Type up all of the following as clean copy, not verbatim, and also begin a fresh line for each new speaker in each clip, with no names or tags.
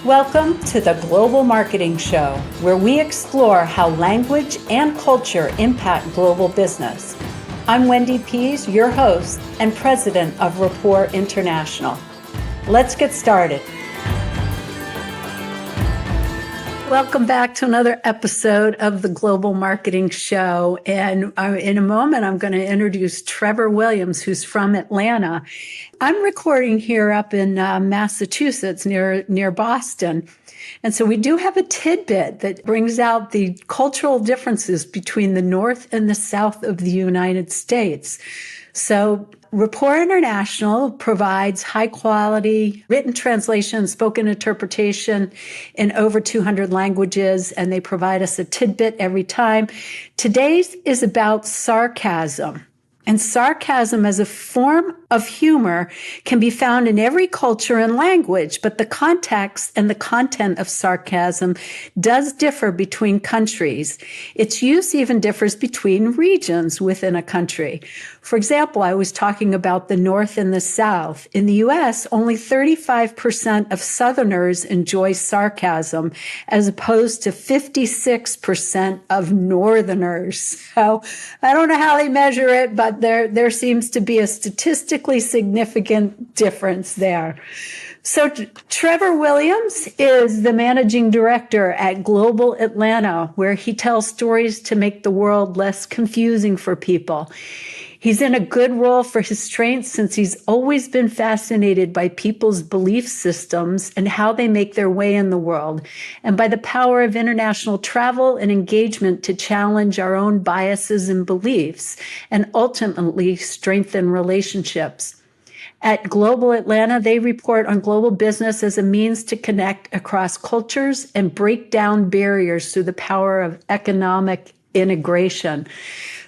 Welcome to the Global Marketing Show, where we explore how language and culture impact global business. I'm Wendy Pease, your host and president of Rapport International. Let's get started. Welcome back to another episode of the Global Marketing Show. And in a moment, I'm going to introduce Trevor Williams, who's from Atlanta. I'm recording here up in Massachusetts near Boston. And so we do have a tidbit that brings out the cultural differences between the North and the South of the United States. So Rapport International provides high quality written translation, spoken interpretation in over 200 languages, and they provide us a tidbit every time. Today's is about sarcasm. And sarcasm as a form of humor can be found in every culture and language, but the context and the content of sarcasm does differ between countries. Its use even differs between regions within a country. For example, I was talking about the North and the South. In the U.S., only 35% of Southerners enjoy sarcasm, as opposed to 56% of Northerners. So I don't know how they measure it, but there seems to be a statistically significant difference there. So Trevor Williams is the managing director at Global Atlanta, where he tells stories to make the world less confusing for people. He's in a good role for his strengths since he's always been fascinated by people's belief systems and how they make their way in the world, and by the power of international travel and engagement to challenge our own biases and beliefs and ultimately strengthen relationships. At Global Atlanta, they report on global business as a means to connect across cultures and break down barriers through the power of economic integration.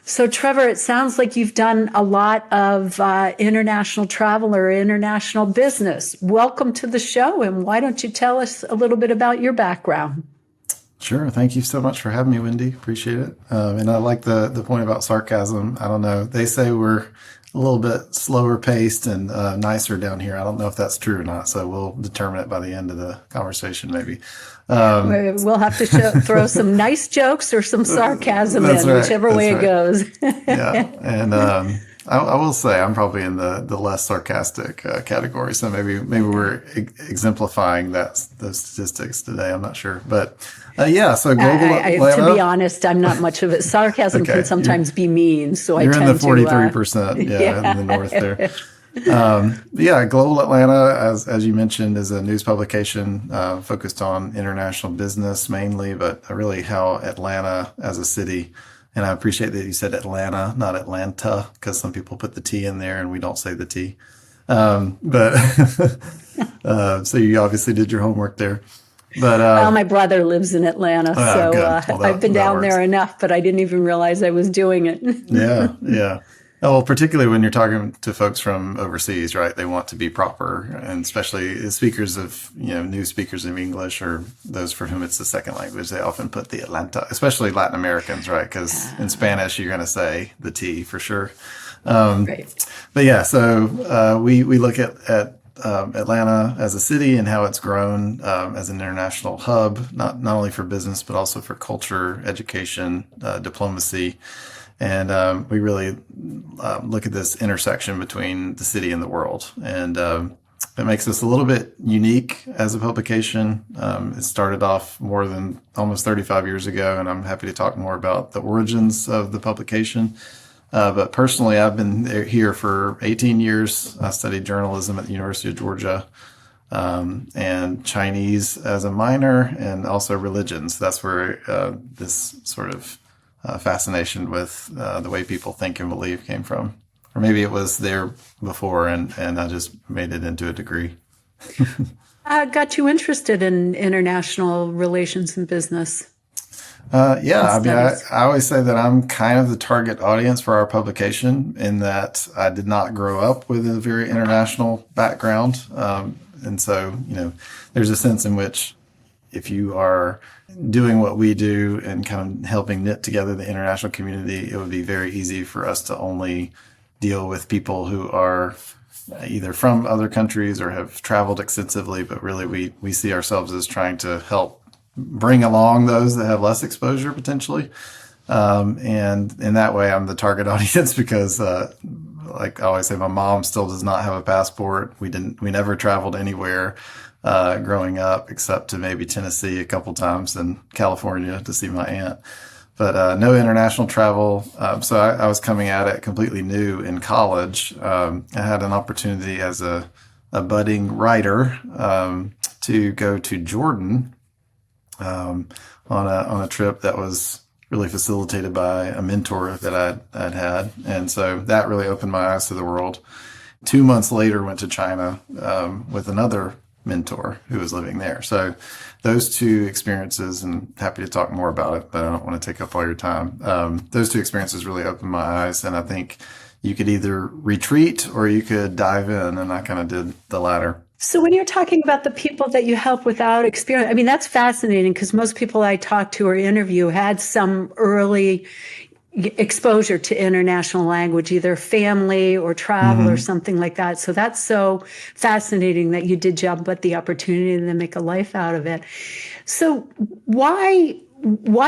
So, Trevor, it sounds like you've done a lot of international travel or international business. Welcome to the show, and why don't you tell us a little bit about your background?
Sure. Thank you so much for having me, Wendy. Appreciate it. And I like the point about sarcasm. I don't know. They say we're a little bit slower paced and nicer down here. I don't know if that's true or not. So we'll determine it by the end of the conversation, maybe.
We'll have to throw some nice jokes or some sarcasm in,
right.
whichever way it goes.
Yeah. And I will say I'm probably in the less sarcastic category. So maybe we're exemplifying those statistics today. I'm not sure. But so Global
to be honest, I'm not much of it. Sarcasm can sometimes be mean. So
you're
I tend
in the 43%. In the North there. Global Atlanta, as you mentioned, is a news publication focused on international business mainly, but really how Atlanta as a city. And I appreciate that you said Atlanta, not Atlanta, because some people put the T in there and we don't say the T. So you obviously did your homework there. But
well, my brother lives in Atlanta, so I've been down there enough, but I didn't even realize I was doing it.
Yeah. Well, particularly when you're talking to folks from overseas, right? They want to be proper, and especially speakers of, new speakers of English or those for whom it's the second language, they often put the Atlanta, especially Latin Americans, right? Because in Spanish, you're going to say the T for sure.
Right.
But so we look at Atlanta as a city and how it's grown as an international hub, not only for business, but also for culture, education, diplomacy. And we really look at this intersection between the city and the world. And it makes us a little bit unique as a publication. It started off more than almost 35 years ago, and I'm happy to talk more about the origins of the publication. But personally, I've been here for 18 years. I studied journalism at the University of Georgia, and Chinese as a minor, and also religion. So that's where this sort of fascination with the way people think and believe came from. Or maybe it was there before and I just made it into a degree.
Got you interested in international relations and business?
I always say that I'm kind of the target audience for our publication in that I did not grow up with a very international background. And so, there's a sense in which if you are doing what we do and kind of helping knit together the international community, it would be very easy for us to only deal with people who are either from other countries or have traveled extensively, but really we see ourselves as trying to help bring along those that have less exposure potentially. And in that way, I'm the target audience because, like I always say, my mom still does not have a passport. We never traveled anywhere, growing up except to maybe Tennessee a couple times and California to see my aunt. But no international travel. So I was coming at it completely new in college. I had an opportunity as a budding writer to go to Jordan on a trip that was really facilitated by a mentor that I'd had. And so that really opened my eyes to the world. 2 months later, went to China with another mentor who was living there. So those two experiences, and happy to talk more about it, but I don't want to take up all your time. Those two experiences really opened my eyes. And I think you could either retreat or you could dive in. And I kind of did the latter.
So when you're talking about the people that you help without experience, I mean, that's fascinating because most people I talk to or interview had some early exposure to international language, either family or travel or something like that. So that's so fascinating that you did jump at the opportunity and then make a life out of it. So why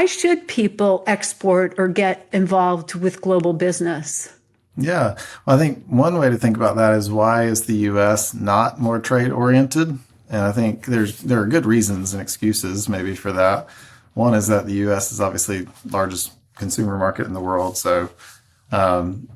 should people export or get involved with global business?
Yeah. Well, I think one way to think about that is why is the U.S. not more trade oriented? And I think there are good reasons and excuses maybe for that. One is that the U.S. is obviously the largest consumer market in the world. So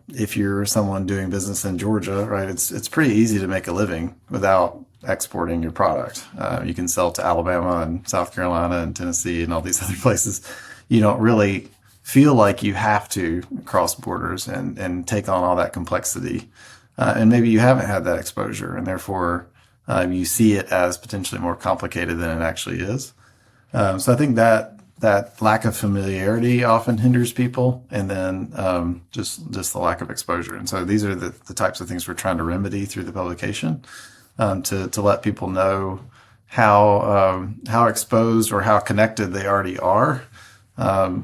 if you're someone doing business in Georgia, right, it's pretty easy to make a living without exporting your product. You can sell to Alabama and South Carolina and Tennessee and all these other places. You don't really feel like you have to cross borders and take on all that complexity. And maybe you haven't had that exposure, and therefore you see it as potentially more complicated than it actually is. So I think that lack of familiarity often hinders people, and then just the lack of exposure. And so these are the types of things we're trying to remedy through the publication, to let people know how exposed or how connected they already are.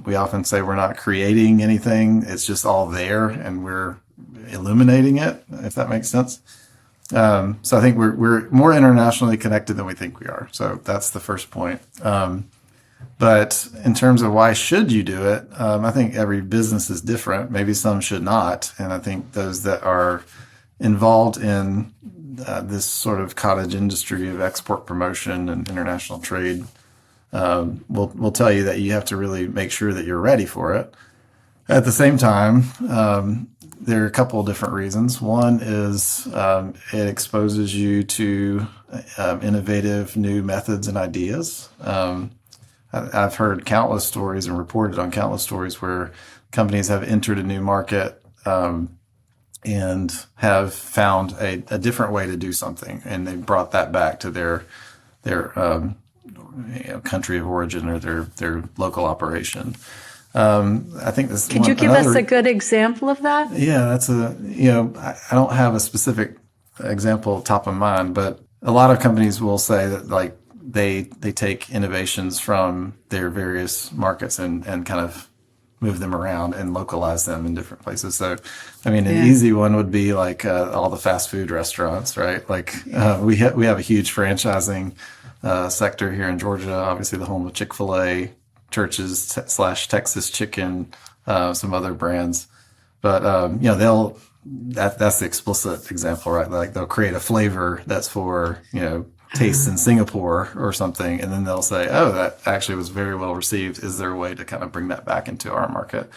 We often say we're not creating anything. It's just all there and we're illuminating it, if that makes sense. So I think we're more internationally connected than we think we are. So that's the first point. But in terms of why should you do it, I think every business is different. Maybe some should not. And I think those that are involved in this sort of cottage industry of export promotion and international trade will tell you that you have to really make sure that you're ready for it. At the same time, there are a couple of different reasons. One is it exposes you to innovative new methods and ideas. I've heard countless stories and reported on countless stories where companies have entered a new market and have found a different way to do something, and they brought that back to their country of origin or their local operation. I think this.
Could you give us a good example of that?
Yeah, that's I don't have a specific example top of mind, but a lot of companies will say that like they take innovations from their various markets and kind of move them around and localize them in different places. So, I mean, an easy one would be like all the fast food restaurants, right? Like we have a huge franchising sector here in Georgia, obviously the home of Chick-fil-A, Church's / Texas Chicken, some other brands. But, that's the explicit example, right? Like they'll create a flavor that's for, tastes in Singapore or something. And then they'll say, oh, that actually was very well received. Is there a way to kind of bring that back into our market?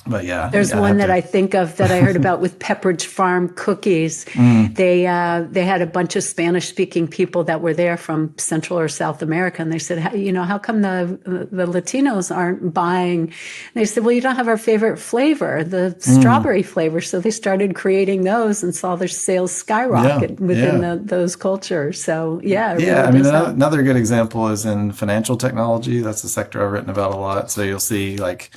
But yeah,
there's one that I think of that I heard about with Pepperidge Farm cookies. They had a bunch of Spanish-speaking people that were there from Central or South America, and they said, how come the Latinos aren't buying? And they said, well, you don't have our favorite flavor, the strawberry flavor. So they started creating those and saw their sales skyrocket within those cultures. So
another good example is in financial technology. That's a sector I've written about a lot. So you'll see like,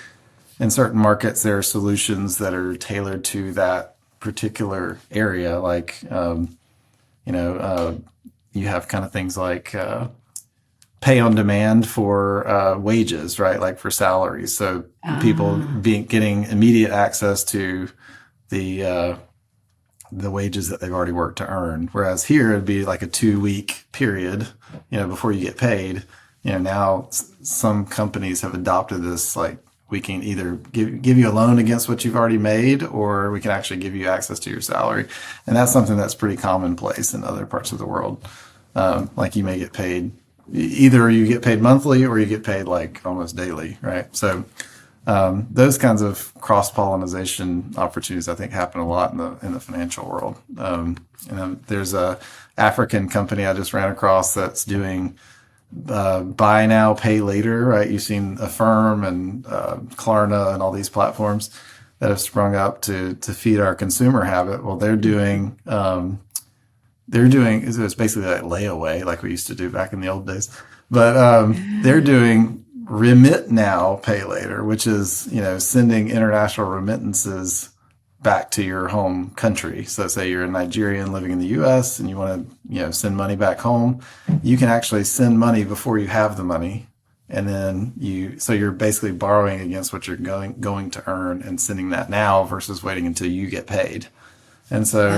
in certain markets, there are solutions that are tailored to that particular area. Like, you have kind of things like pay on demand for wages, right? Like for salaries. So people getting immediate access to the the wages that they've already worked to earn. Whereas here it'd be like a 2-week period, before you get paid. Now some companies have adopted this, like, we can either give you a loan against what you've already made, or we can actually give you access to your salary. And that's something that's pretty commonplace in other parts of the world. Like, you may get paid, either you get paid monthly or you get paid like almost daily, right? So those kinds of cross-pollination opportunities, I think, happen a lot in the financial world. There's a African company I just ran across that's doing buy now, pay later, right? You've seen Affirm and Klarna and all these platforms that have sprung up to feed our consumer habit. Well, it's basically like layaway, like we used to do back in the old days. But they're doing remit now, pay later, which is, sending international remittances back to your home country. So say you're a Nigerian living in the US and you want to, send money back home, you can actually send money before you have the money. And then you're basically borrowing against what you're going to earn and sending that now versus waiting until you get paid. And so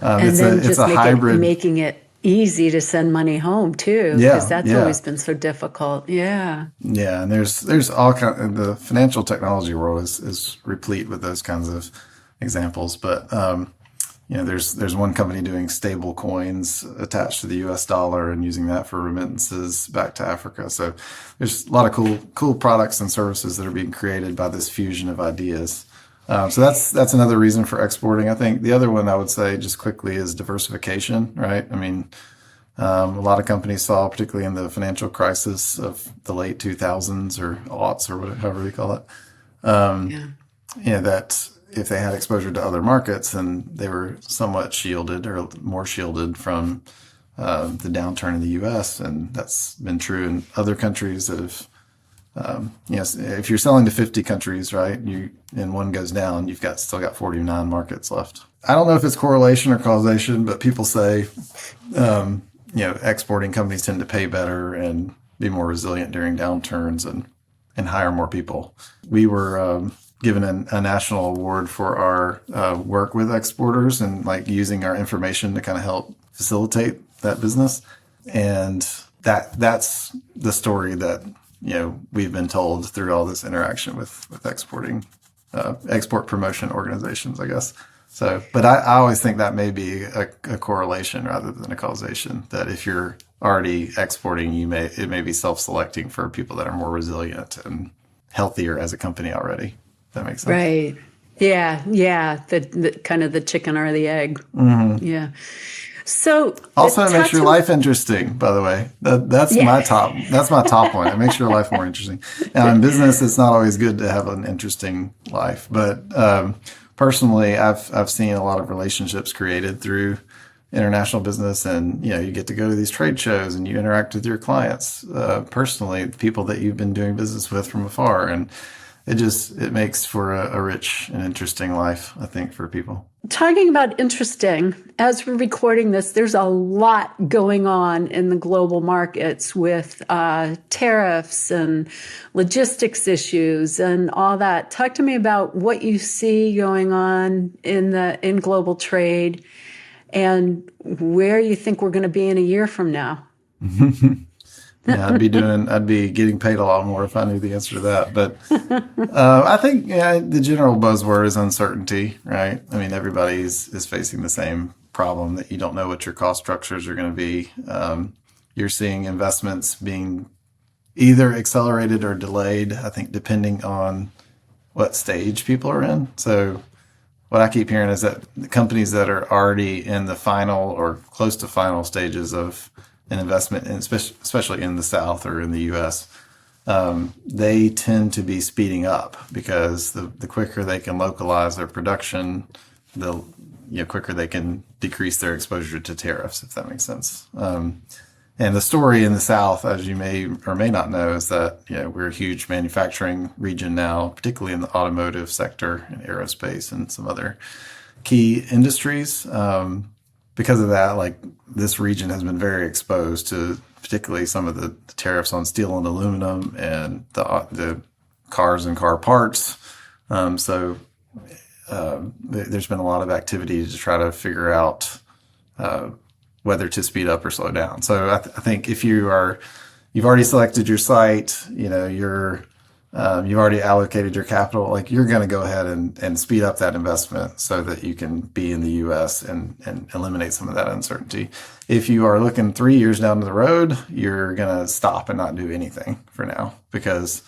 it's a hybrid.
Making it easy to send money home too, because that's always been so difficult. Yeah.
Yeah. And there's all kind the financial technology world is replete with those kinds of examples. But, there's one company doing stable coins attached to the US dollar and using that for remittances back to Africa. So there's a lot of cool products and services that are being created by this fusion of ideas. So that's another reason for exporting. I think the other one I would say just quickly is diversification, right? I mean, a lot of companies saw, particularly in the financial crisis of the late 2000s or aughts or whatever, however you call it, that if they had exposure to other markets, then they were somewhat shielded or more shielded from the downturn in the U.S. And that's been true in other countries that have, if you're selling to 50 countries, right, and one goes down, you've still got 49 markets left. I don't know if it's correlation or causation, but people say, exporting companies tend to pay better and be more resilient during downturns and hire more people. We were given a national award for our work with exporters and like using our information to kind of help facilitate that business. And that's the story that we've been told through all this interaction with export promotion organizations, I guess. So, but I always think that may be a correlation rather than a causation, that if you're already exporting, it may be self-selecting for people that are more resilient and healthier as a company already. That makes sense.
Right. Yeah. The kind of the chicken or the egg.
Mm-hmm.
Yeah. So
also, it makes your life interesting, by the way. That's my top one. It makes your life more interesting. Now, in business, it's not always good to have an interesting life, but personally, I've seen a lot of relationships created through international business, and you get to go to these trade shows and you interact with your clients personally, people that you've been doing business with from afar, and it makes for a rich and interesting life, I think, for people.
Talking about interesting, as we're recording this, there's a lot going on in the global markets with tariffs and logistics issues and all that. Talk to me about what you see going on in global trade and where you think we're going to be in a year from now.
Yeah, I'd be getting paid a lot more if I knew the answer to that. But I think the general buzzword is uncertainty, right? I mean, everybody is facing the same problem, that you don't know what your cost structures are going to be. You're seeing investments being either accelerated or delayed, I think, depending on what stage people are in. So what I keep hearing is that the companies that are already in the final or close to final stages of an investment, especially in the South or in the U.S., they tend to be speeding up because the quicker they can localize their production, the quicker they can decrease their exposure to tariffs, if that makes sense. And the story in the South, as you may or may not know, is that we're a huge manufacturing region now, particularly in the automotive sector and aerospace and some other key industries. Because of that, like, this region has been very exposed to particularly some of the tariffs on steel and aluminum and the cars and car parts. So there's been a lot of activity to try to figure out whether to speed up or slow down. So I think if you've already selected your site, you've already allocated your capital, like you're going to go ahead and speed up that investment so that you can be in the U.S. and eliminate some of that uncertainty. If you are looking 3 years down the road, you're going to stop and not do anything for now because,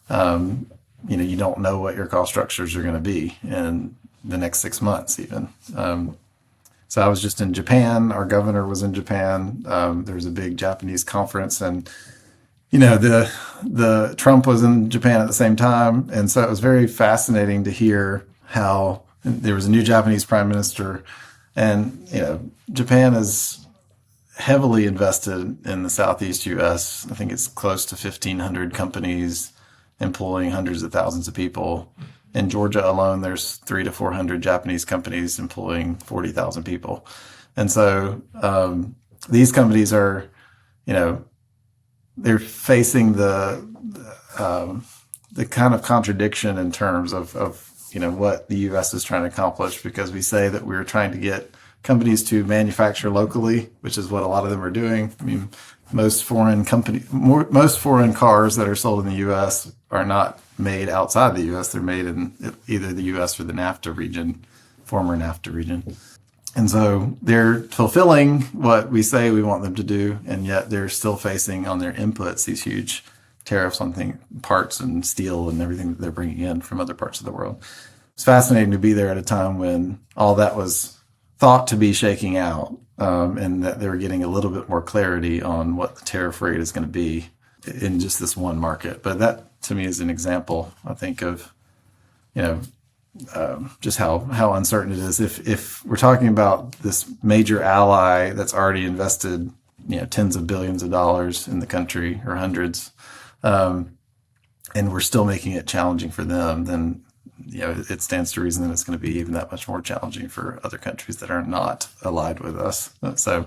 you don't know what your cost structures are going to be in the next 6 months even. So I was just in Japan. Our governor was in Japan. There was a big Japanese conference, and the Trump was in Japan at the same time, and so it was very fascinating to hear how there was a new Japanese prime minister, and Japan is heavily invested in the Southeast U.S. I think it's close to 1,500 companies employing hundreds of thousands of people. In Georgia alone, there's 300 to 400 Japanese companies employing 40,000 people. And so these companies are, they're facing the kind of contradiction in terms of what the U.S. is trying to accomplish, because we say that we're trying to get companies to manufacture locally, which is what a lot of them are doing. I mean, most foreign cars that are sold in the U.S. are not made outside the U.S. They're made in either the U.S. or the NAFTA region, former NAFTA region. And so they're fulfilling what we say we want them to do, and yet they're still facing on their inputs these huge tariffs on parts and steel and everything that they're bringing in from other parts of the world. It's fascinating to be there at a time when all that was thought to be shaking out, and that they were getting a little bit more clarity on what the tariff rate is going to be in just this one market. But that, to me, is an example, I think, of just how uncertain it is. If we're talking about this major ally that's already invested tens of billions of dollars in the country, or hundreds, and we're still making it challenging for them, then it stands to reason that it's going to be even that much more challenging for other countries that are not allied with us. So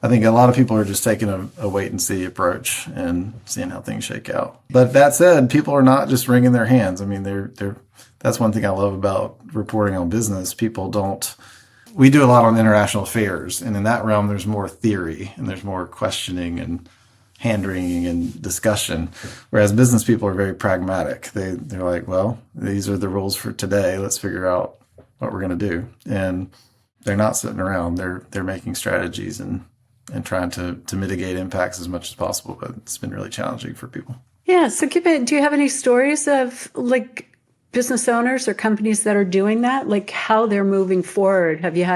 I think a lot of people are just taking a wait and see approach and seeing how things shake out. But that said, people are not just wringing their hands. I mean, that's one thing I love about reporting on business. We do a lot on international affairs, and in that realm, there's more theory and there's more questioning and hand-wringing and discussion, whereas business people are very pragmatic. They're like, well, these are the rules for today. Let's figure out what we're going to do. And they're not sitting around. They're making strategies and trying to mitigate impacts as much as possible. But it's been really challenging for people.
Yeah. So do you have any stories of business owners or companies that are doing that, how they're moving forward? Have you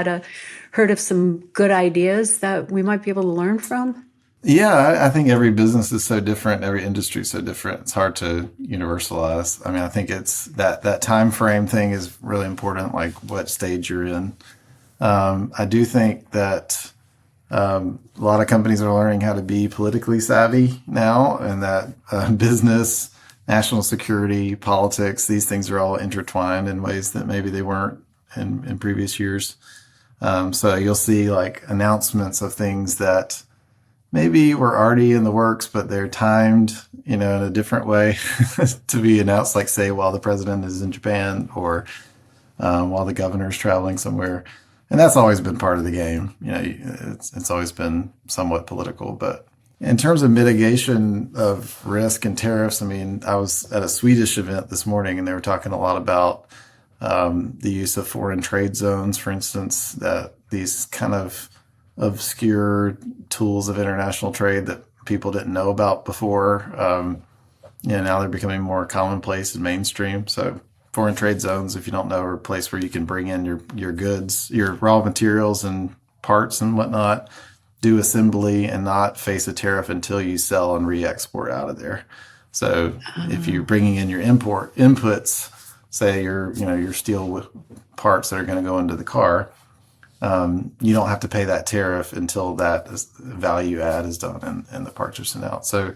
heard of some good ideas that we might be able to learn from?
Yeah, I think every business is so different. Every industry is so different. It's hard to universalize. I mean, I think it's that time frame thing is really important, like what stage you're in. I do think that a lot of companies are learning how to be politically savvy now, and that business, national security, politics, these things are all intertwined in ways that maybe they weren't in previous years. So you'll see announcements of things that maybe were already in the works, but they're timed, in a different way to be announced, say while the president is in Japan, or while the governor is traveling somewhere. And that's always been part of the game. It's always been somewhat political. But in terms of mitigation of risk and tariffs, I mean, I was at a Swedish event this morning, and they were talking a lot about the use of foreign trade zones, for instance, that these kind of obscure tools of international trade that people didn't know about before. Now they're becoming more commonplace and mainstream. So foreign trade zones, if you don't know, are a place where you can bring in your goods, your raw materials and parts and whatnot, do assembly, and not face a tariff until you sell and re-export out of there. So if you're bringing in your inputs, say your steel parts that are going to go into the car, you don't have to pay that tariff until that value add is done and the parts are sent out. So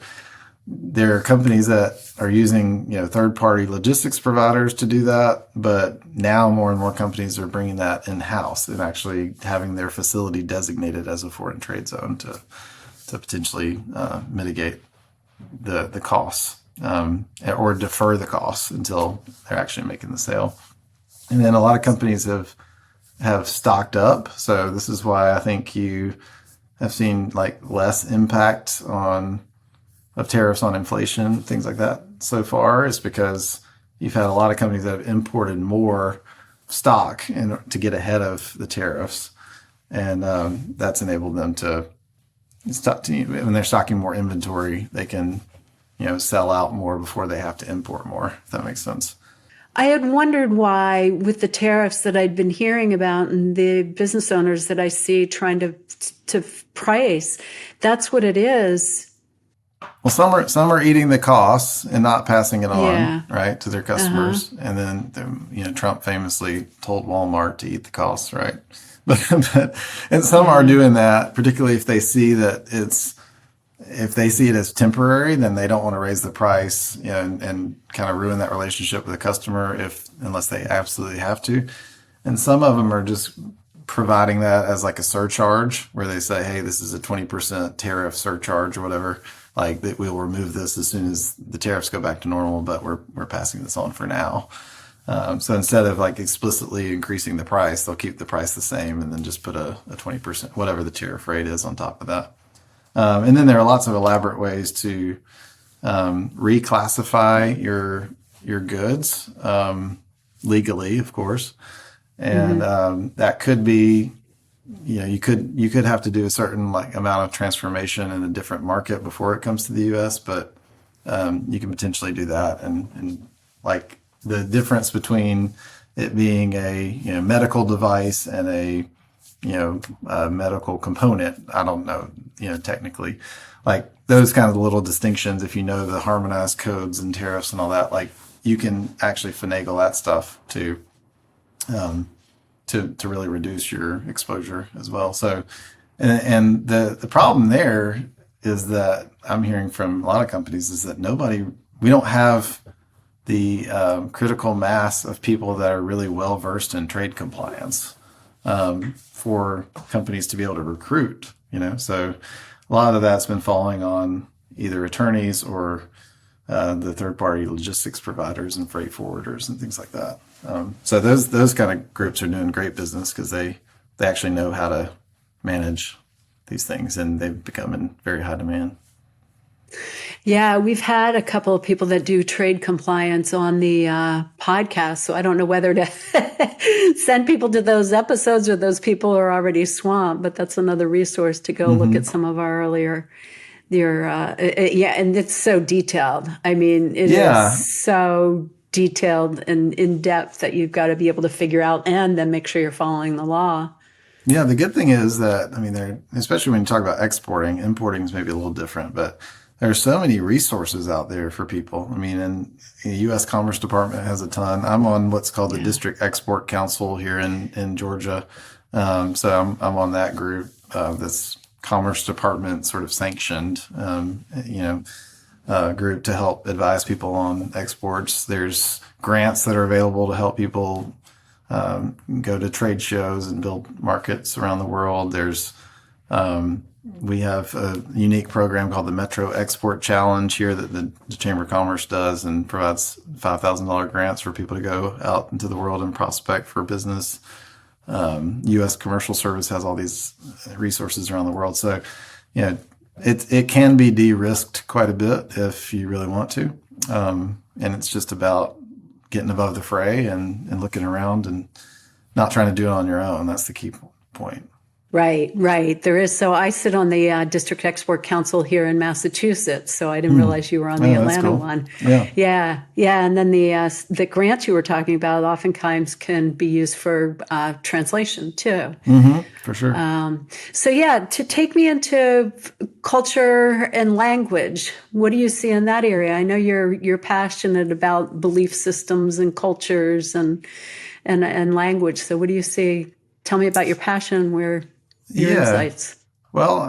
there are companies that are using third-party logistics providers to do that, but now more and more companies are bringing that in-house and actually having their facility designated as a foreign trade zone to potentially mitigate the costs, or defer the costs until they're actually making the sale. And then a lot of companies have stocked up. So this is why I think you have seen like less impact of tariffs on inflation, things like that so far, is because you've had a lot of companies that have imported more stock to get ahead of the tariffs. And that's enabled them to when they're stocking more inventory, they can, sell out more before they have to import more, if that makes sense.
I had wondered why, with the tariffs that I'd been hearing about and the business owners that I see trying to price, that's what it is.
Well, some are eating the costs and not passing it on,
Yeah.
right, to their customers. And then, Trump famously told Walmart to eat the costs, right? And some are doing that, particularly if they see if they see it as temporary, then they don't want to raise the price, and kind of ruin that relationship with the customer unless they absolutely have to. And some of them are just providing that as like a surcharge where they say, hey, this is a 20% tariff surcharge or whatever. Like that we'll remove this as soon as the tariffs go back to normal, but we're passing this on for now. So instead of like explicitly increasing the price, they'll keep the price the same and then just put a 20%, whatever the tariff rate is on top of that. And then there are lots of elaborate ways to reclassify your goods legally, of course, and that could be, you could have to do a certain like amount of transformation in a different market before it comes to the U.S., but you can potentially do that, and like the difference between it being a medical device and a medical component, I don't know, technically, like those kind of little distinctions, if you know the harmonized codes and tariffs and all that, like you can actually finagle that stuff to really reduce your exposure as well. So, and the problem there is that I'm hearing from a lot of companies is that we don't have the critical mass of people that are really well versed in trade compliance for companies to be able to recruit, so a lot of that's been falling on either attorneys or the third-party logistics providers and freight forwarders and things like that. So those kind of groups are doing great business because they actually know how to manage these things, and they've become in very high demand.
Yeah, we've had a couple of people that do trade compliance on the podcast, so I don't know whether to send people to those episodes or those people are already swamped, but that's another resource to go look at some of our earlier. And it's so detailed. I mean, it is so detailed and in depth that you've got to be able to figure out and then make sure you're following the law.
Yeah, the good thing is that, especially when you talk about exporting, importing is maybe a little different, but there's so many resources out there for people. And the U.S. Commerce Department has a ton. I'm on what's called the District Export Council here in Georgia. So I'm on that group that's Commerce Department sort of sanctioned, group to help advise people on exports. There's grants that are available to help people go to trade shows and build markets around the world. We have a unique program called the Metro Export Challenge here that the Chamber of Commerce does and provides $5,000 grants for people to go out into the world and prospect for business. U.S. Commercial Service has all these resources around the world. So, it can be de-risked quite a bit if you really want to. And it's just about getting above the fray and looking around and not trying to do it on your own. That's the key point.
Right. There is. So I sit on the District Export Council here in Massachusetts. So I didn't realize you were on the Atlanta
cool.
one.
Yeah.
And then the grants you were talking about oftentimes can be used for translation too.
For sure.
To take me into culture and language, what do you see in that area? I know you're passionate about belief systems and cultures and language. So what do you see? Tell me about your passion, your insights.
Well,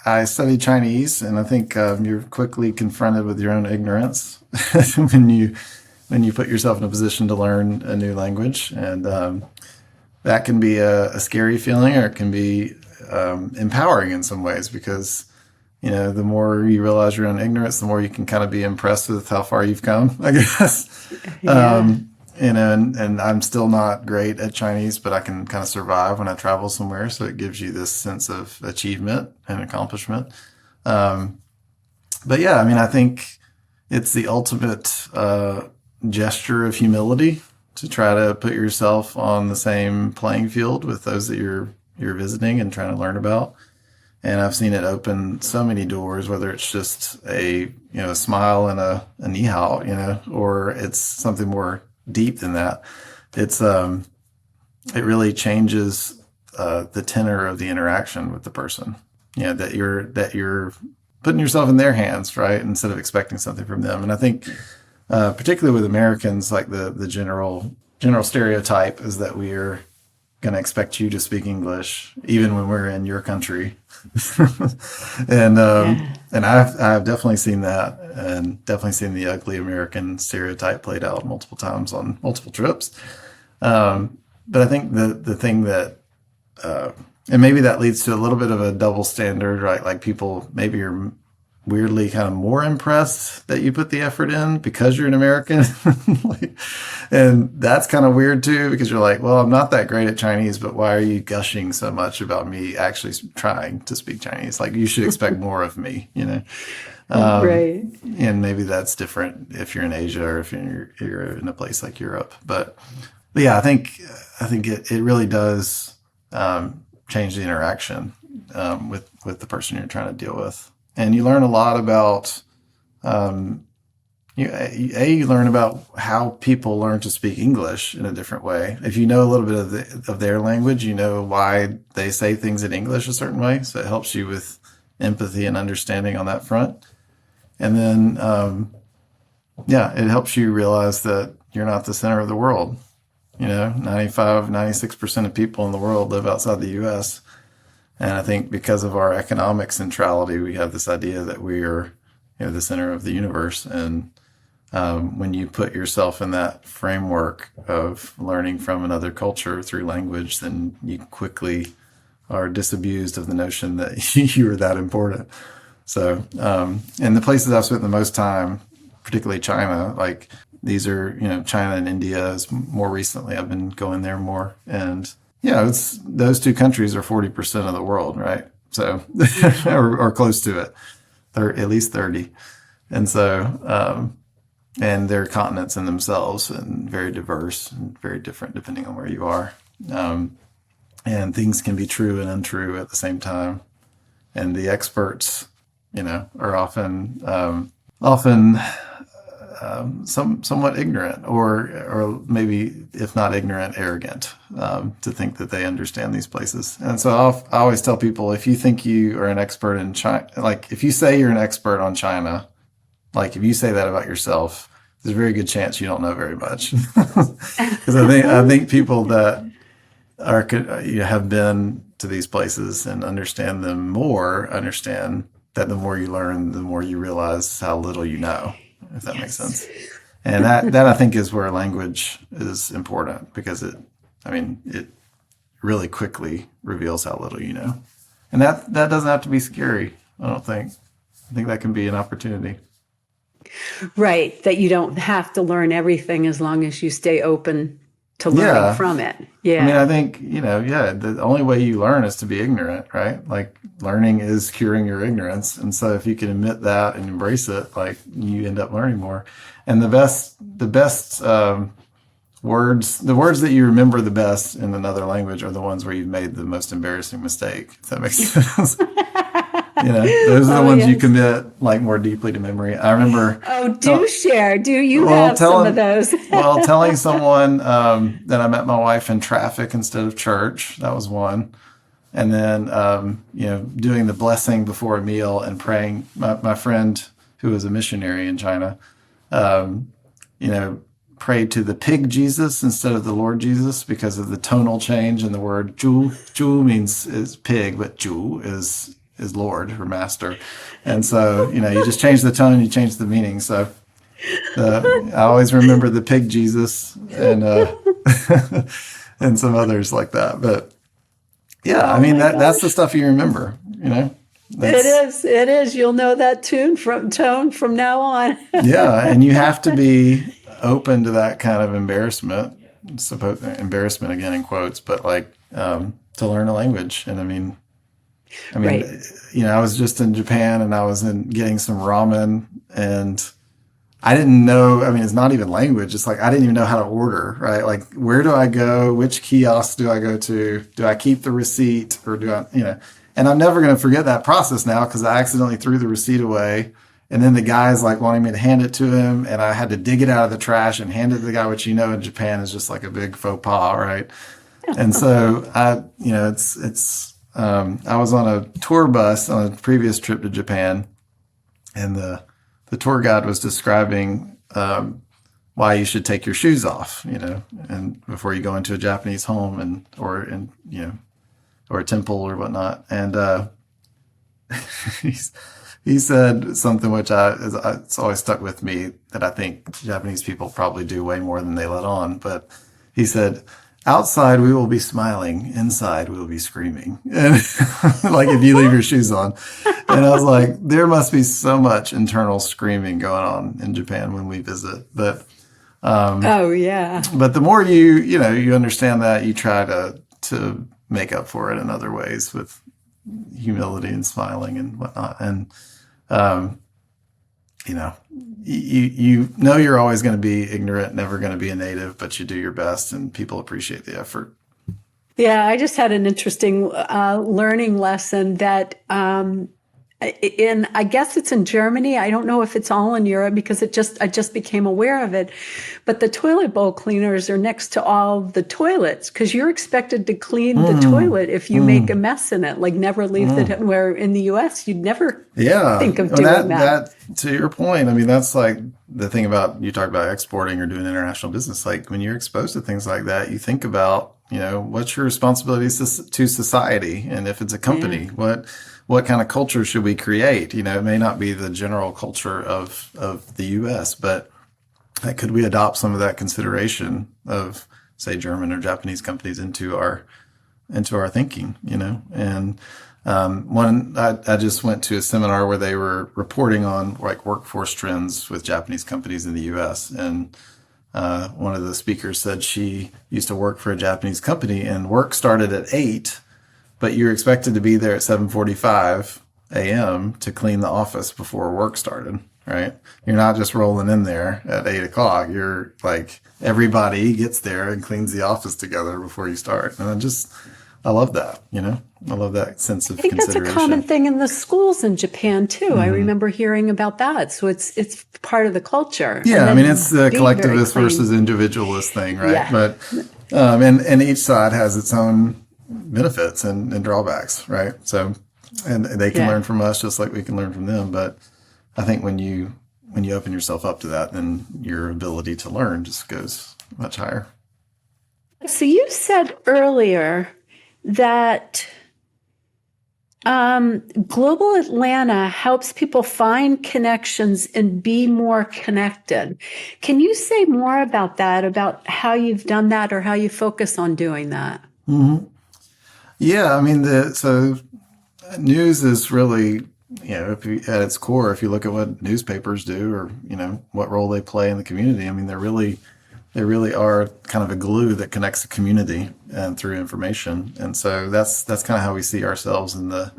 I studied Chinese, and I think you're quickly confronted with your own ignorance when you put yourself in a position to learn a new language, and that can be a scary feeling, or it can be empowering in some ways because the more you realize your own ignorance, the more you can kind of be impressed with how far you've come, I guess. and I'm still not great at Chinese, but I can kind of survive when I travel somewhere. So it gives you this sense of achievement and accomplishment. But yeah, I mean, I think it's the ultimate gesture of humility to try to put yourself on the same playing field with those that you're visiting and trying to learn about. And I've seen it open so many doors, whether it's just a smile and a ni hao, or it's something more deep than that. It really changes the tenor of the interaction with the person. That you're putting yourself in their hands, right, instead of expecting something from them. And I think, particularly with Americans, like the general stereotype is that we are going to expect you to speak English, even when we're in your country. and I've definitely seen that, and definitely seen the ugly American stereotype played out multiple times on multiple trips. But I think the thing that, and maybe that leads to a little bit of a double standard, right? Like people maybe are weirdly kind of more impressed that you put the effort in because you're an American. And that's kind of weird too, because you're like, well, I'm not that great at Chinese, but why are you gushing so much about me actually trying to speak Chinese? Like you should expect more of me,
Right.
And maybe that's different if you're in Asia or if you're in a place like Europe. But yeah, I think it really does change the interaction with the person you're trying to deal with. And you learn a lot about, you learn about how people learn to speak English in a different way. If you know a little bit of their language, you know why they say things in English a certain way. So it helps you with empathy and understanding on that front. And then, it helps you realize that you're not the center of the world. 96% of people in the world live outside the U.S. And I think because of our economic centrality, we have this idea that we are, the center of the universe. And when you put yourself in that framework of learning from another culture through language, then you quickly are disabused of the notion that you are that important. So, and the places I've spent the most time, particularly China, like these are, China and India is more recently. I've been going there more. And it's those two countries are 40% of the world, right? So, or close to it, at least 30. And so, and they're continents in themselves and very diverse and very different depending on where you are. And things can be true and untrue at the same time. And the experts, are often somewhat ignorant, or maybe if not ignorant, arrogant, to think that they understand these places. And so I always tell people, if you think you are an expert in China, like if you say you're an expert on China, like if you say that about yourself, there's a very good chance you don't know very much. Because I think people that have been to these places and understand them more, understand that the more you learn, the more you realize how little you know, if that makes sense. And that I think is where language is important, because it really quickly reveals how little you know. And that doesn't have to be scary, I don't think. I think that can be an opportunity.
Right. That you don't have to learn everything as long as you stay open to learning from it. Yeah.
I mean, I think, the only way you learn is to be ignorant, right? Like learning is curing your ignorance. And so if you can admit that and embrace it, like you end up learning more. And the best words, the words that you remember the best in another language are the ones where you've made the most embarrassing mistake, if that makes sense. Those are the ones you commit like more deeply to memory. I remember.
Share. Do you have some of those?
Well, telling someone that I met my wife in traffic instead of church, that was one. And then, doing the blessing before a meal and praying. My friend who was a missionary in China, prayed to the pig Jesus instead of the Lord Jesus because of the tonal change in the word. Zhu. Zhu is pig, but Zhu is Lord or master. And so, you just change the tone, you change the meaning. So I always remember the pig Jesus and and some others like that. But that's the stuff you remember,
It is. You'll know that tone from now on.
Yeah. And you have to be open to that kind of embarrassment, embarrassment again in quotes, but like to learn a language. And
Right.
I was just in Japan and I was getting some ramen and I didn't know, it's not even language. It's like, I didn't even know how to order, right? Like, where do I go? Which kiosk do I go to? Do I keep the receipt or and I'm never going to forget that process now because I accidentally threw the receipt away. And then the guy's like wanting me to hand it to him. And I had to dig it out of the trash and hand it to the guy, which, in Japan is just like a big faux pas, right? And so I was on a tour bus on a previous trip to Japan and the tour guide was describing why you should take your shoes off, and before you go into a Japanese home or a temple or whatnot. And he said something which it's always stuck with me that I think Japanese people probably do way more than they let on. But he said, outside we will be smiling, inside we will be screaming. And like if you leave your shoes on. And I was like, there must be so much internal screaming going on in Japan when we visit. But
oh yeah.
But the more you understand that, you try to make up for it in other ways with humility and smiling and whatnot. And you're always going to be ignorant, never going to be a native, but you do your best and people appreciate the effort.
Yeah, I just had an interesting learning lesson that I guess it's in Germany. I don't know if it's all in Europe because I just became aware of it. But the toilet bowl cleaners are next to all the toilets because you're expected to clean the toilet if you make a mess in it. Like never leave it. Where in the U.S. you'd never think of doing that.
To your point, that's like the thing about you talk about exporting or doing international business. Like when you're exposed to things like that, you think about what's your responsibilities to society, and if it's a company, what kind of culture should we create? It may not be the general culture of the U.S., but could we adopt some of that consideration of, say, German or Japanese companies into our thinking? And I just went to a seminar where they were reporting on like workforce trends with Japanese companies in the U.S. and one of the speakers said she used to work for a Japanese company and work started at 8. But you're expected to be there at 7:45 a.m. to clean the office before work started, right? You're not just rolling in there at 8 o'clock. You're like, everybody gets there and cleans the office together before you start. And I love that, I love that sense of consideration.
I think that's a common thing in the schools in Japan too. Mm-hmm. I remember hearing about that. So it's part of the culture.
Yeah, it's the collectivist versus individualist thing, right? Yeah. But and each side has its own benefits and drawbacks, right? So, and they can learn from us just like we can learn from them. But I think when you open yourself up to that, then your ability to learn just goes much higher.
So you said earlier that Global Atlanta helps people find connections and be more connected. Can you say more about that, about how you've done that or how you focus on doing that?
Mm-hmm. Yeah, so news is really, at its core, if you look at what newspapers do or, what role they play in the community, they really are kind of a glue that connects the community and through information. And so that's kind of how we see ourselves in the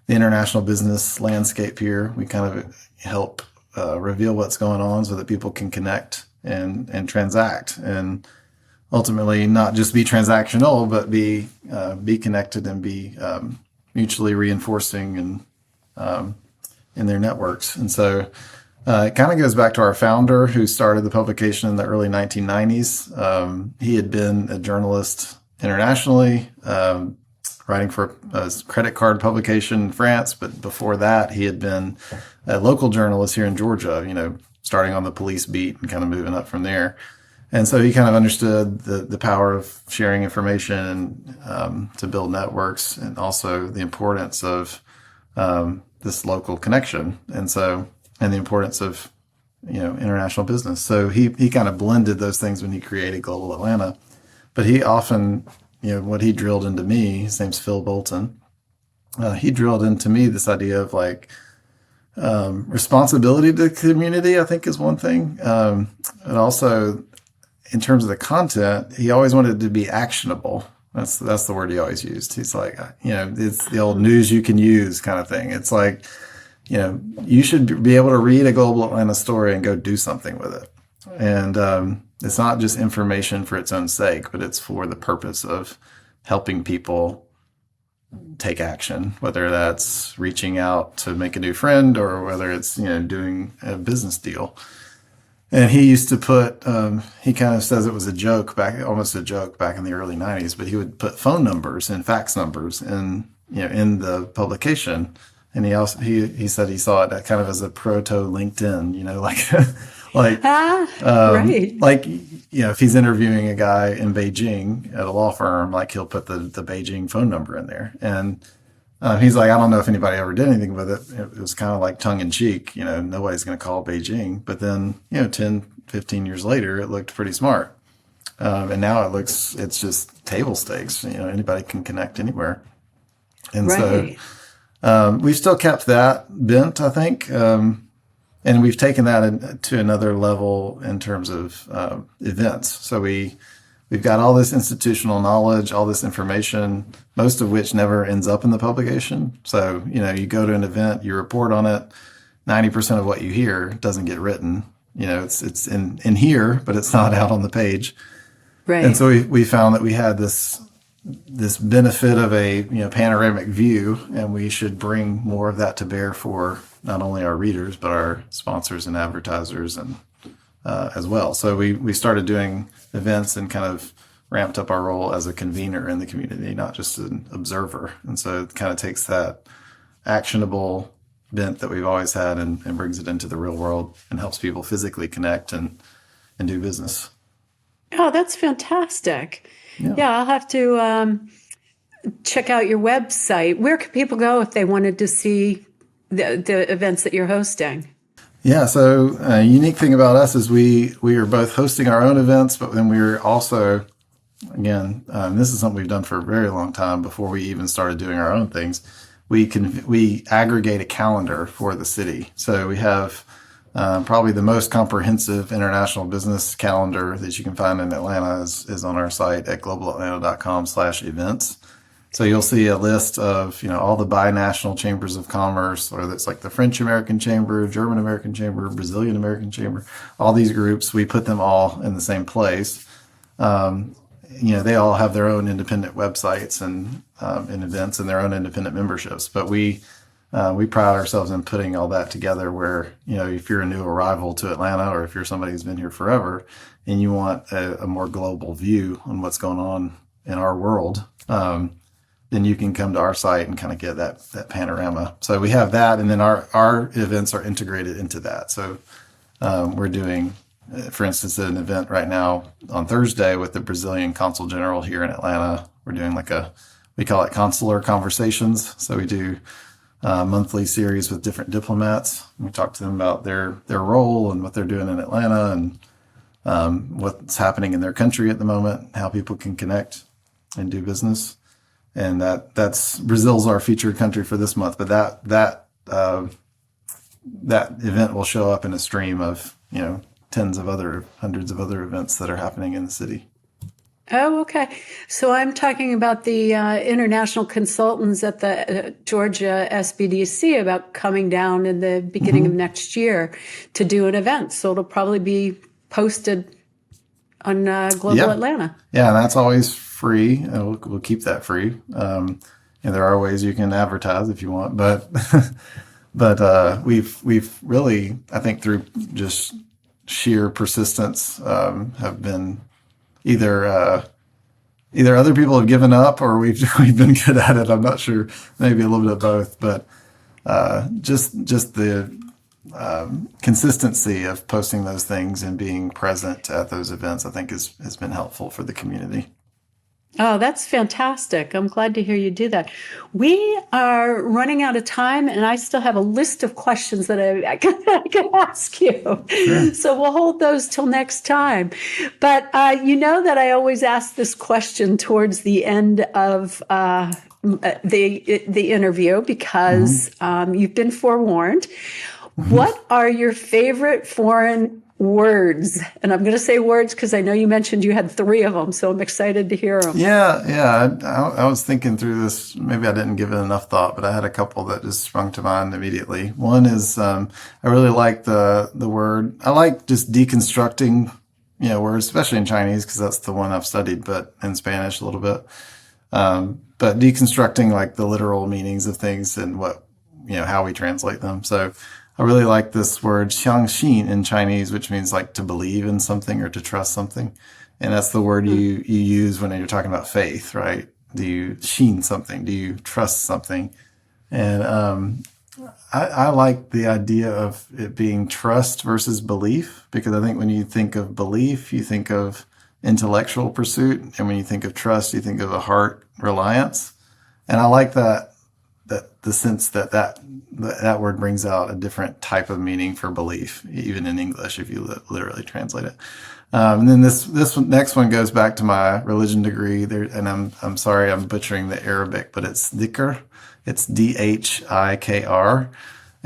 international business landscape here. We kind of help reveal what's going on so that people can connect and transact and ultimately not just be transactional, but be connected and be mutually reinforcing and in their networks. And so it kind of goes back to our founder who started the publication in the early 1990s. He had been a journalist internationally, writing for a credit card publication in France. But before that, he had been a local journalist here in Georgia, starting on the police beat and kind of moving up from there. And so he kind of understood the power of sharing information and to build networks, and also the importance of this local connection, and the importance of international business. So he kind of blended those things when he created Global Atlanta. But he often, what he drilled into me, his name's Phil Bolton. He drilled into me this idea of like, Responsibility to the community, I think, is one thing. And also, in terms of the content, he always wanted it to be actionable. That's the word he always used. He's like, it's the old news you can use kind of thing. It's like, you should be able to read a Global Atlanta story and go do something with it. And it's not just information for its own sake, but it's for the purpose of helping people take action, whether that's reaching out to make a new friend or whether it's, doing a business deal. And he used to put, he kind of says it was almost a joke back in the early 90s, but he would put phone numbers and fax numbers in the publication. And he said he saw it kind of as a proto LinkedIn,
Right.
like, if he's interviewing a guy in Beijing at a law firm, like he'll put the Beijing phone number in there. And he's like, I don't know if anybody ever did anything with it. It was kind of like tongue in cheek, nobody's going to call Beijing. But then, 10, 15 years later, it looked pretty smart. And now it's just table stakes. Anybody can connect anywhere. And
Right.
so we've still kept that bent, I think. And we've taken that to another level in terms of events. So we've got all this institutional knowledge, all this information, most of which never ends up in the publication. So, you go to an event, you report on it, 90% of what you hear doesn't get written. It's in here, but it's not out on the page.
Right.
And so we found that we had this benefit of a panoramic view, and we should bring more of that to bear for not only our readers but our sponsors and advertisers and as well. So we started doing events and kind of ramped up our role as a convener in the community, not just an observer. And so it kind of takes that actionable bent that we've always had and brings it into the real world and helps people physically connect and do business.
Oh, that's fantastic. Yeah, I'll have to check out your website. Where could people go if they wanted to see the events that you're hosting?
Yeah, so a unique thing about us is we are both hosting our own events, but then we're also, again, this is something we've done for a very long time before we even started doing our own things. We aggregate a calendar for the city. So we have probably the most comprehensive international business calendar that you can find in Atlanta is on our site at globalatlanta.com/events. So you'll see a list of, all the binational chambers of commerce, whether it's like the French American Chamber, German American Chamber, Brazilian American Chamber, all these groups, we put them all in the same place. They all have their own independent websites and events and their own independent memberships. But we pride ourselves in putting all that together where, if you're a new arrival to Atlanta or if you're somebody who's been here forever and you want a more global view on what's going on in our world, then you can come to our site and kind of get that panorama. So we have that, and then our events are integrated into that. So we're doing, for instance, an event right now on Thursday with the Brazilian Consul General here in Atlanta. We're doing we call it consular conversations. So we do a monthly series with different diplomats. We talk to them about their role and what they're doing in Atlanta and what's happening in their country at the moment, how people can connect and do business. And that's Brazil's our featured country for this month. But that event will show up in a stream of hundreds of other events that are happening in the city.
Oh, okay. So I'm talking about the international consultants at the Georgia SBDC about coming down in the beginning of next year to do an event. So it'll probably be posted on Global Atlanta.
Yeah, and that's always free. We'll keep that free. And there are ways you can advertise if you want, but we've really, I think, through just sheer persistence, have been either other people have given up or we've been good at it. I'm not sure, maybe a little bit of both, but just the consistency of posting those things and being present at those events, I think has been helpful for the community.
Oh, that's fantastic. I'm glad to hear you do that. We are running out of time, and I still have a list of questions that I can ask you.
Sure.
So we'll hold those till next time. But you know that I always ask this question towards the end of the interview because you've been forewarned. What are your favorite foreign words? And I'm going to say words because I know you mentioned you had three of them, so I'm excited to hear them.
Yeah. I was thinking through this. Maybe I didn't give it enough thought, but I had a couple that just sprung to mind immediately. One is I really like the word. I like just deconstructing, words, especially in Chinese because that's the one I've studied, but in Spanish a little bit. But deconstructing like the literal meanings of things and how we translate them. So I really like this word xiangxin in Chinese, which means like to believe in something or to trust something. And that's the word you use when you're talking about faith, right? Do you xin something? Do you trust something? And I like the idea of it being trust versus belief, because I think when you think of belief, you think of intellectual pursuit. And when you think of trust, you think of a heart reliance. And I like that the sense that word brings out a different type of meaning for belief, even in English, if you literally translate it. And then this next one goes back to my religion degree there. And I'm sorry, I'm butchering the Arabic, but it's dhikr. It's dhikr.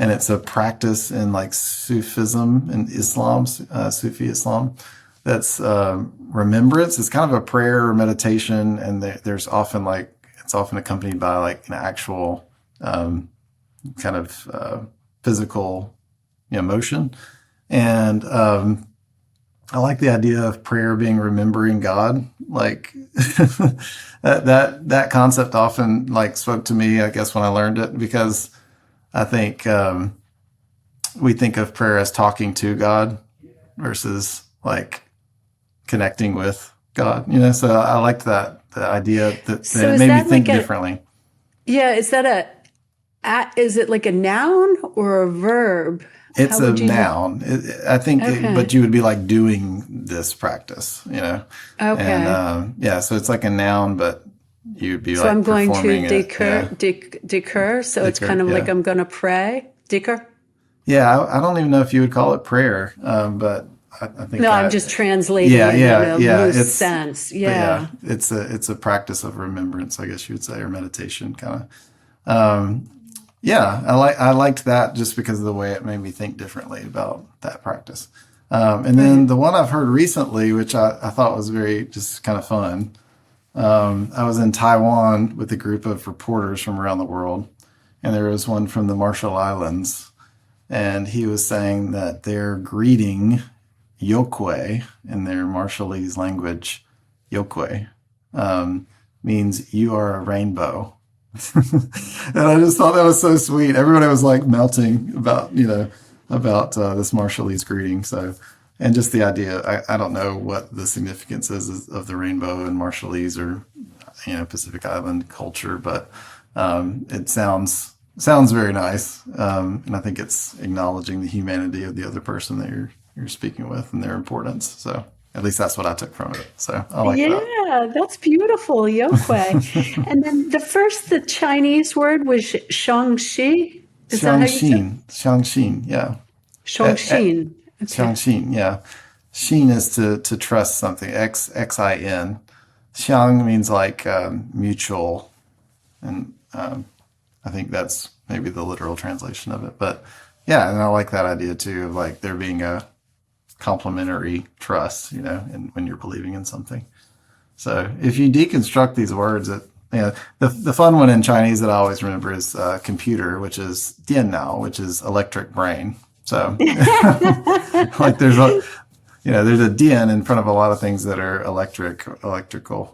And it's a practice in like Sufism and Islam, Sufi Islam. That's remembrance. It's kind of a prayer or meditation, and there's often it's often accompanied by like an actual kind of physical motion. And I like the idea of prayer being remembering God. Like that concept often like spoke to me, I guess, when I learned it, because I think we think of prayer as talking to God versus like connecting with God, so I liked the idea that it made me think differently.
Yeah. Is it like a noun or a verb?
It's a noun. I think, but you would be like doing this practice, Okay. And so it's like a noun, but you'd be
so I'm going to dhikr. So it's kind of like I'm going to pray. Dhikr.
Yeah. I don't even know if you would call it prayer, but I think
I'm just translating in a loose sense. Yeah.
It's a practice of remembrance, I guess you would say, or meditation kind of. I liked that just because of the way it made me think differently about that practice. And then the one I've heard recently, which I thought was very just kind of fun. I was in Taiwan with a group of reporters from around the world, and there was one from the Marshall Islands, and he was saying that their greeting, Yokwe, in their Marshallese language, Yokwe, means you are a rainbow. And I just thought that was so sweet. Everybody was like melting about this Marshallese greeting. So, and just the idea, I don't know what the significance is of the rainbow in Marshallese or, Pacific Island culture, but it sounds very nice. And I think it's acknowledging the humanity of the other person that you're speaking with and their importance. So at least that's what I took from it. So I like that.
Yeah, that's beautiful, Yokwe. And then the Chinese word was shangxi. Is that how you say it?
Xiangxin, yeah.
Shangxin.
Xiangxin, yeah. Xin is to trust something, Xin. Xiang means like mutual, and I think that's maybe the literal translation of it. But yeah, and I like that idea too of like there being a complementary trust, and when you're believing in something. So if you deconstruct these words, the fun one in Chinese that I always remember is computer, which is diannao, which is electric brain. So like there's a dian in front of a lot of things that are electrical.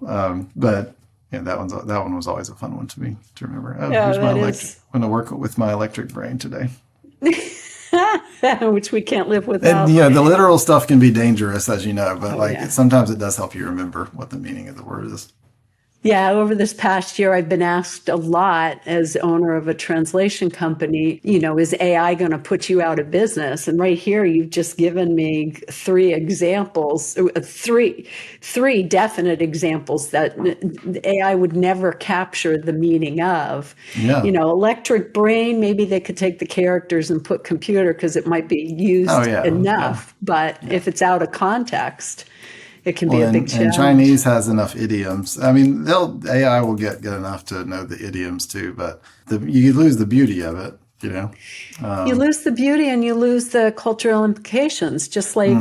But that one was always a fun one to me to remember. Oh, here's my electric. I'm going to work with my electric brain today.
Which we can't live without.
And the literal stuff can be dangerous, as you know, but sometimes it does help you remember what the meaning of the word is.
Yeah, over this past year, I've been asked a lot as owner of a translation company, is AI going to put you out of business? And right here, you've just given me three examples, three definite examples that AI would never capture the meaning of. Yeah. Electric brain, maybe they could take the characters and put computer because it might be used enough. Yeah. But if it's out of context, it can be a big challenge.
And Chinese has enough idioms. I mean, AI will get good enough to know the idioms too, but you lose the beauty of it.
You lose the beauty and you lose the cultural implications, just like,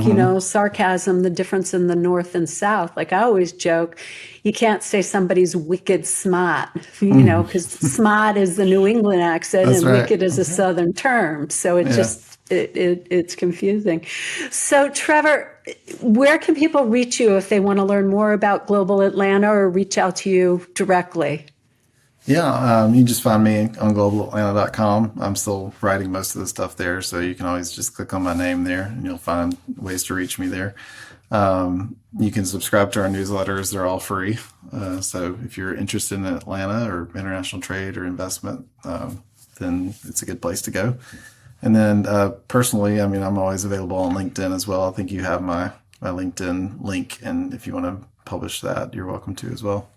sarcasm, the difference in the North and South. Like I always joke, you can't say somebody's wicked smart, because smart is the New England accent.
That's
and
right.
Wicked is a Southern term. So it's confusing. So Trevor, where can people reach you if they want to learn more about Global Atlanta or reach out to you directly?
Yeah, you can just find me on globalatlanta.com. I'm still writing most of the stuff there, so you can always just click on my name there and you'll find ways to reach me there. You can subscribe to our newsletters. They're all free. So if you're interested in Atlanta or international trade or investment, then it's a good place to go. And then personally, I mean, I'm always available on LinkedIn as well. I think you have my LinkedIn link, and if you want to publish that, you're welcome to as well.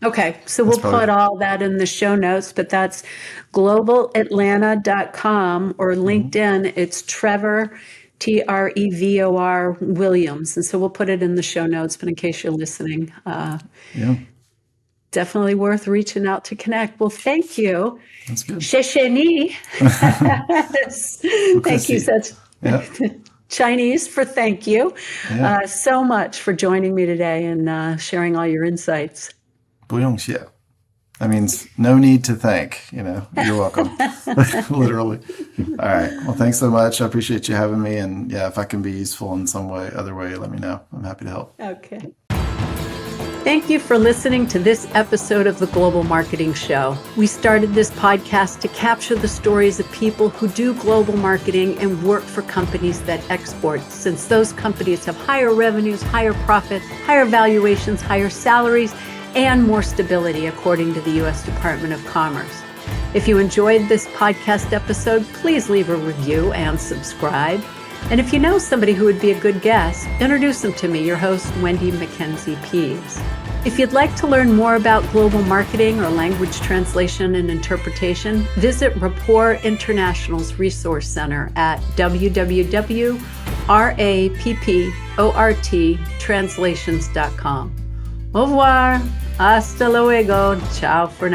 Okay, so we'll put all that in the show notes, but that's globalatlanta.com or LinkedIn. It's Trevor, Trevor Williams. And so we'll put it in the show notes, but in case you're listening, definitely worth reaching out to connect. Well, thank you.
That's good.
Shesheni. Thank you. That's Chinese for thank you so much for joining me today and sharing all your insights.
不用谢. That means no need to thank, you're welcome. Literally. All right. Well, thanks so much. I appreciate you having me. And if I can be useful in some other way, let me know. I'm happy to help.
Okay. Thank you for listening to this episode of the Global Marketing Show. We started this podcast to capture the stories of people who do global marketing and work for companies that export, since those companies have higher revenues, higher profits, higher valuations, higher salaries, and more stability, according to the U.S. Department of Commerce. If you enjoyed this podcast episode, please leave a review and subscribe. And if you know somebody who would be a good guest, introduce them to me, your host, Wendy Mackenzie Peeves. If you'd like to learn more about global marketing or language translation and interpretation, visit Rapport International's Resource Center at www.rapport translations.com. Au revoir. Hasta luego. Ciao for now.